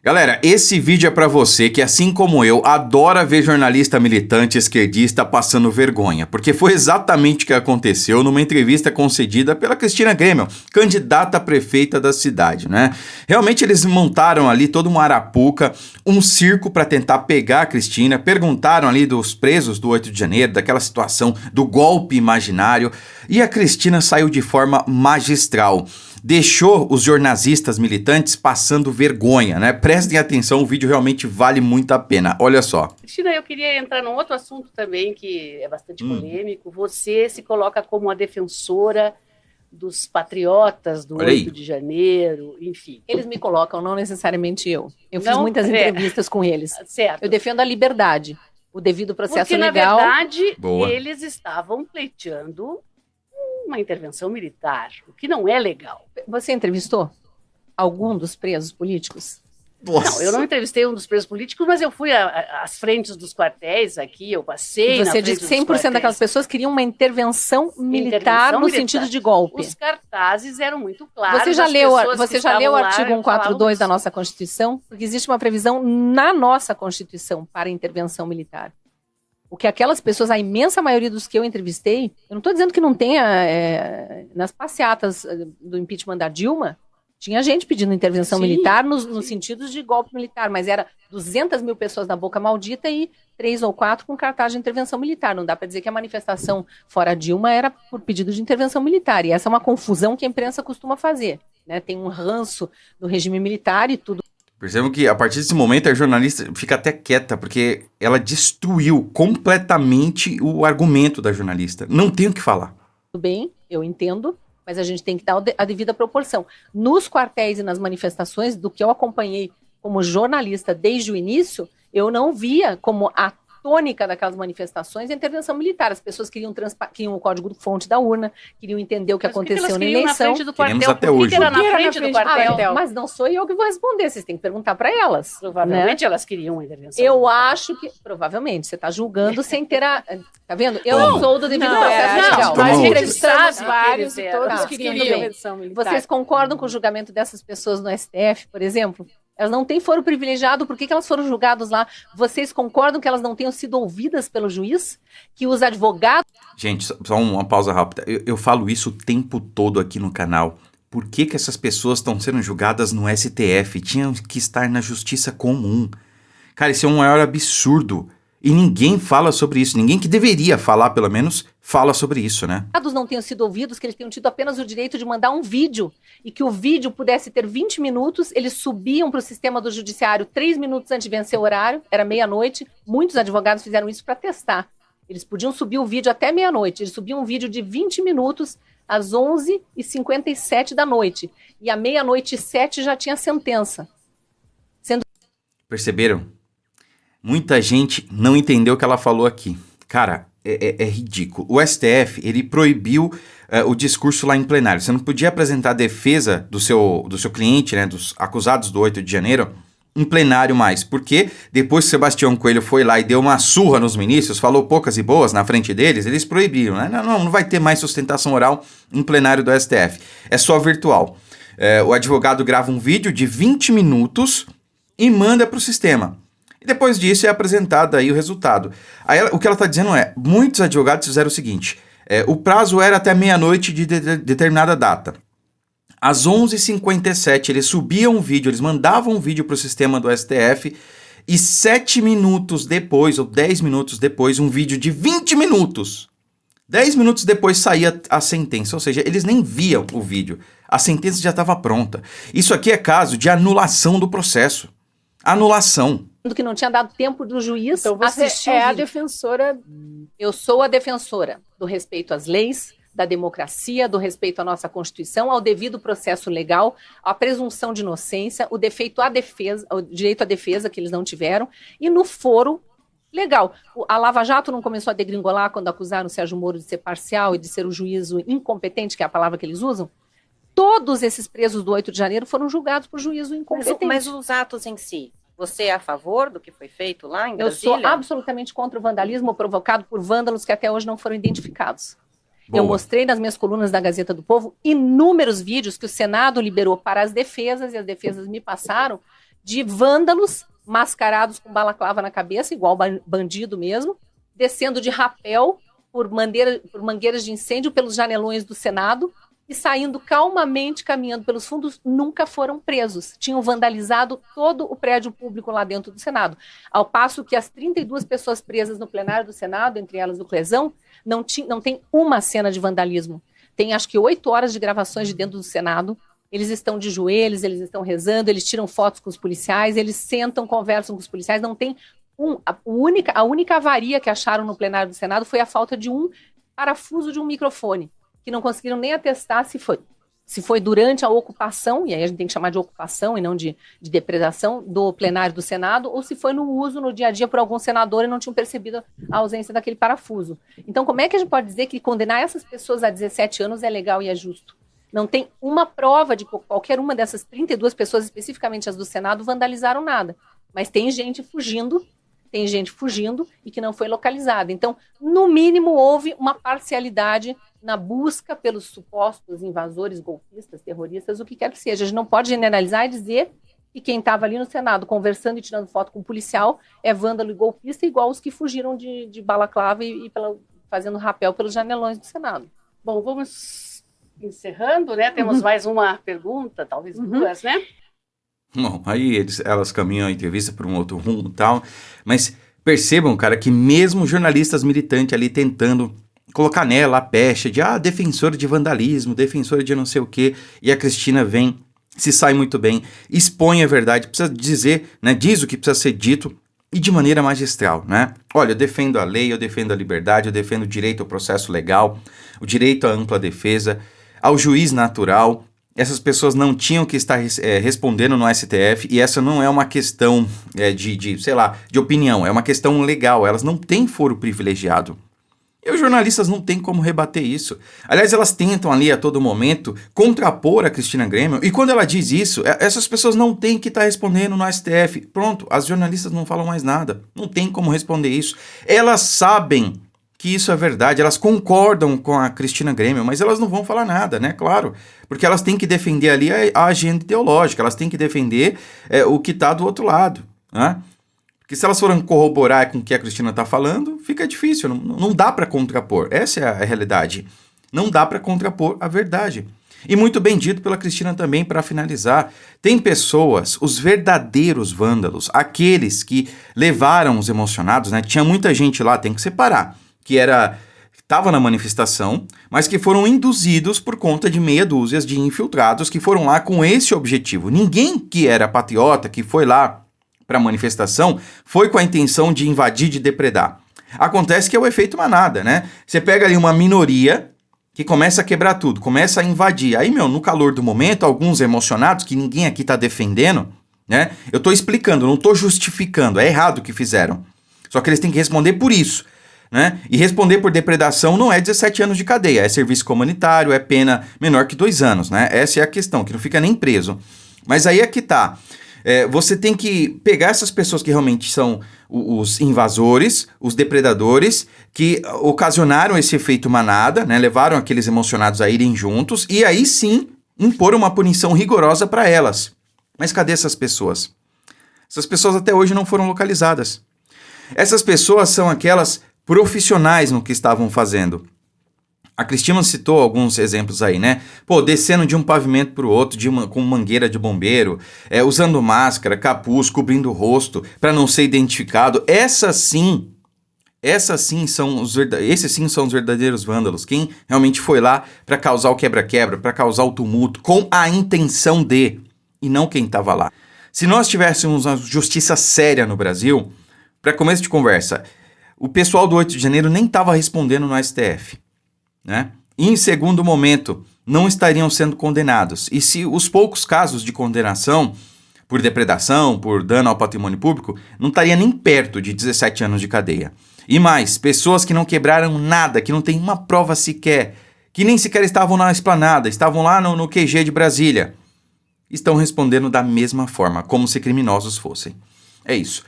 Galera, esse vídeo é pra você que, assim como eu, adora ver jornalista militante esquerdista passando vergonha, porque foi exatamente o que aconteceu numa entrevista concedida pela Cristina Grêmio, candidata a prefeita da cidade, né? Realmente eles montaram ali toda uma arapuca, um circo pra tentar pegar a Cristina, perguntaram ali dos presos do 8 de janeiro, daquela situação do golpe imaginário, e a Cristina saiu de forma magistral. Deixou os jornalistas militantes passando vergonha, né? Prestem atenção, o vídeo realmente vale muito a pena. Olha só. Cristina, eu queria entrar num outro assunto também que é bastante polêmico. Você se coloca como a defensora dos patriotas do 8 de janeiro, enfim. Eles me colocam, não necessariamente eu. Eu fiz Não, muitas entrevistas com eles. Certo. Eu defendo a liberdade, o devido processo Porque, legal. na verdade, Boa. eles estavam pleiteando uma intervenção militar, o que não é legal. Você entrevistou algum dos presos políticos? Nossa. Não, eu não entrevistei um dos presos políticos, mas eu fui às frentes dos quartéis aqui, eu passei E na você frente disse que dos 100% daquelas quartéis. pessoas queriam uma intervenção militar Intervenção no militar. sentido de golpe. Os cartazes eram muito claros. Você já as leu, pessoas você que já leu o estavam lá artigo falavam 142 da isso. nossa Constituição? Porque existe uma previsão na nossa Constituição para intervenção militar. O que aquelas pessoas, a imensa maioria dos que eu entrevistei, eu não estou dizendo que não tenha, nas passeatas do impeachment da Dilma, tinha gente pedindo intervenção Sim, militar nos sentidos de golpe militar, mas era 200 mil pessoas na boca maldita e 3 ou 4 com cartaz de intervenção militar. Não dá para dizer que a manifestação fora Dilma era por pedido de intervenção militar, e essa é uma confusão que a imprensa costuma fazer, né? Tem um ranço do regime militar e tudo. Percebam que a partir desse momento a jornalista fica até quieta, porque ela destruiu completamente o argumento da jornalista. Não tem o que falar. Tudo bem, eu entendo, mas a gente tem que dar a devida proporção. Nos quartéis e nas manifestações, do que eu acompanhei como jornalista desde o início, eu não via como a tônica daquelas manifestações a intervenção militar. As pessoas queriam o código-fonte da urna, queriam entender o que aconteceu na eleição. Na frente do Queremos quartel, até por que hoje. que era Por na que era frente do quartel? Mas não sou eu que vou responder, vocês têm que perguntar para elas. Provavelmente né? elas queriam uma intervenção Eu militar. acho que, provavelmente, você está julgando sem ter a... Tá vendo? Eu Toma. sou do devido Não, processo não, legal. Toma nós outra. entrevistamos Sabe vários que e eles todos eram. queriam Tudo bem. intervenção militar. Vocês concordam com o julgamento dessas pessoas no STF, por exemplo? Elas não têm foro privilegiado, por que elas foram julgadas lá? Vocês concordam que elas não tenham sido ouvidas pelo juiz? Que os advogados... Gente, só uma pausa rápida. Eu falo isso o tempo todo aqui no canal. Por que que essas pessoas estão sendo julgadas no STF? Tinham que estar na justiça comum. Cara, isso é um maior absurdo. E ninguém fala sobre isso. Ninguém que deveria falar, pelo menos, fala sobre isso, né? não tenham sido ouvidos, que eles tenham tido apenas o direito de mandar um vídeo e que o vídeo pudesse ter 20 minutos, eles subiam para o sistema do judiciário 3 minutos antes de vencer o horário, era meia-noite, muitos advogados fizeram isso para testar. Eles podiam subir o vídeo até meia-noite, eles subiam um vídeo de 20 minutos às 11h57 da noite, e à meia-noite e 7 já tinha sentença. Perceberam? Muita gente não entendeu o que ela falou aqui. Cara, é ridículo. O STF, ele proibiu o discurso lá em plenário. Você não podia apresentar a defesa do seu cliente, né, dos acusados do 8 de janeiro, em plenário mais. Porque depois que Sebastião Coelho foi lá e deu uma surra nos ministros, falou poucas e boas na frente deles, eles proibiram, né? Não vai ter mais sustentação oral em plenário do STF. É só virtual. O advogado grava um vídeo de 20 minutos e manda para o sistema. E depois disso é apresentado aí o resultado. Aí o que ela está dizendo é, muitos advogados fizeram o seguinte, o prazo era até meia-noite de determinada data. Às 11h57 eles subiam um vídeo, eles mandavam um vídeo para o sistema do STF e 7 minutos depois, ou 10 minutos depois, um vídeo de 20 minutos. 10 minutos depois saía a sentença, ou seja, eles nem viam o vídeo. A sentença já estava pronta. Isso aqui é caso de anulação do processo. Anulação. Que não tinha dado tempo do juiz Então você assistir é o a vídeo. defensora. Eu sou a defensora do respeito às leis, da democracia, do respeito à nossa Constituição, ao devido processo legal, à presunção de inocência, o direito à defesa que eles não tiveram, e no foro legal. A Lava Jato não começou a degringolar quando acusaram o Sérgio Moro de ser parcial e de ser o juízo incompetente, que é a palavra que eles usam? Todos esses presos do 8 de janeiro foram julgados por juízo incompetente. Mas os atos em si, você é a favor do que foi feito lá em Brasília? Eu sou absolutamente contra o vandalismo provocado por vândalos que até hoje não foram identificados. Boa. Eu mostrei nas minhas colunas da Gazeta do Povo inúmeros vídeos que o Senado liberou para as defesas, e as defesas me passaram, de vândalos mascarados com balaclava na cabeça, igual bandido mesmo, descendo de rapel por mangueiras de incêndio pelos janelões do Senado e saindo calmamente, caminhando pelos fundos, nunca foram presos. Tinham vandalizado todo o prédio público lá dentro do Senado. Ao passo que as 32 pessoas presas no plenário do Senado, entre elas o Clezão, não tem uma cena de vandalismo. Tem acho que 8 horas de gravações de dentro do Senado. Eles estão de joelhos, eles estão rezando, eles tiram fotos com os policiais, eles sentam, conversam com os policiais. Não tem a única avaria que acharam no plenário do Senado foi a falta de um parafuso de um microfone, que não conseguiram nem atestar se foi durante a ocupação, e aí a gente tem que chamar de ocupação e não de depredação do plenário do Senado, ou se foi no uso no dia a dia por algum senador e não tinham percebido a ausência daquele parafuso. Então, como é que a gente pode dizer que condenar essas pessoas a 17 anos é legal e é justo? Não tem uma prova de que qualquer uma dessas 32 pessoas, especificamente as do Senado, vandalizaram nada. Mas tem gente fugindo e que não foi localizada. Então, no mínimo, houve uma parcialidade na busca pelos supostos invasores, golpistas, terroristas, o que quer que seja. A gente não pode generalizar e dizer que quem estava ali no Senado conversando e tirando foto com o policial é vândalo e golpista, igual os que fugiram de balaclava e fazendo rapel pelos janelões do Senado. Bom, vamos encerrando, né? Temos mais uma pergunta, talvez duas, né? Bom, aí elas caminham a entrevista por um outro rumo e tal, mas percebam, cara, que mesmo jornalistas militantes ali tentando colocar nela a pecha de defensora de vandalismo, defensora de não sei o quê, e a Cristina vem, se sai muito bem, expõe a verdade, precisa dizer, né, diz o que precisa ser dito, e de maneira magistral, né? Olha, eu defendo a lei, eu defendo a liberdade, eu defendo o direito ao processo legal, o direito à ampla defesa, ao juiz natural. Essas pessoas não tinham que estar respondendo no STF, e essa não é uma questão de opinião, é uma questão legal, elas não têm foro privilegiado. E os jornalistas não têm como rebater isso. Aliás, elas tentam ali a todo momento contrapor a Cristina Grêmio, e quando ela diz isso, essas pessoas não têm que estar respondendo no STF. Pronto, as jornalistas não falam mais nada, não tem como responder isso. Elas sabem que isso é verdade, elas concordam com a Cristina Grêmio, mas elas não vão falar nada, né? Claro, porque elas têm que defender ali a agenda ideológica, elas têm que defender o que está do outro lado, né? Porque se elas forem corroborar com o que a Cristina está falando, fica difícil, não dá para contrapor. Essa é a realidade. Não dá para contrapor a verdade. E muito bem dito pela Cristina também, para finalizar, tem pessoas, os verdadeiros vândalos, aqueles que levaram os emocionados, né? Tinha muita gente lá, tem que separar, que estava na manifestação, mas que foram induzidos por conta de meia dúzia de infiltrados que foram lá com esse objetivo. Ninguém que era patriota, que foi lá para a manifestação, foi com a intenção de invadir, de depredar. Acontece que é o efeito manada, né? Você pega ali uma minoria que começa a quebrar tudo, começa a invadir. Aí, no calor do momento, alguns emocionados, que ninguém aqui está defendendo, né? Eu estou explicando, não estou justificando, é errado o que fizeram. Só que eles têm que responder por isso, né? E responder por depredação não é 17 anos de cadeia, é serviço comunitário, é pena menor que 2 anos, né? Essa é a questão, que não fica nem preso. Mas aí é que tá. Você tem que pegar essas pessoas que realmente são os invasores, os depredadores, que ocasionaram esse efeito manada, né? Levaram aqueles emocionados a irem juntos, e aí sim impor uma punição rigorosa para elas. Mas cadê essas pessoas? Essas pessoas até hoje não foram localizadas. Essas pessoas são aquelas profissionais no que estavam fazendo. A Cristina citou alguns exemplos aí, né? Descendo de um pavimento para o outro, com mangueira de bombeiro, usando máscara, capuz, cobrindo o rosto, para não ser identificado. Esses sim são os verdadeiros vândalos. Quem realmente foi lá para causar o quebra-quebra, para causar o tumulto, com a intenção de, e não quem estava lá. Se nós tivéssemos uma justiça séria no Brasil, para começo de conversa, o pessoal do 8 de janeiro nem estava respondendo no STF. Né? E em segundo momento, não estariam sendo condenados. E se os poucos casos de condenação por depredação, por dano ao patrimônio público, não estaria nem perto de 17 anos de cadeia. E mais, pessoas que não quebraram nada, que não tem uma prova sequer, que nem sequer estavam na esplanada, estavam lá no QG de Brasília, estão respondendo da mesma forma, como se criminosos fossem. É isso.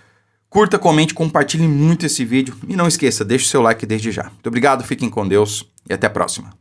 Curta, comente, compartilhe muito esse vídeo e não esqueça, deixe o seu like desde já. Muito obrigado, fiquem com Deus e até a próxima.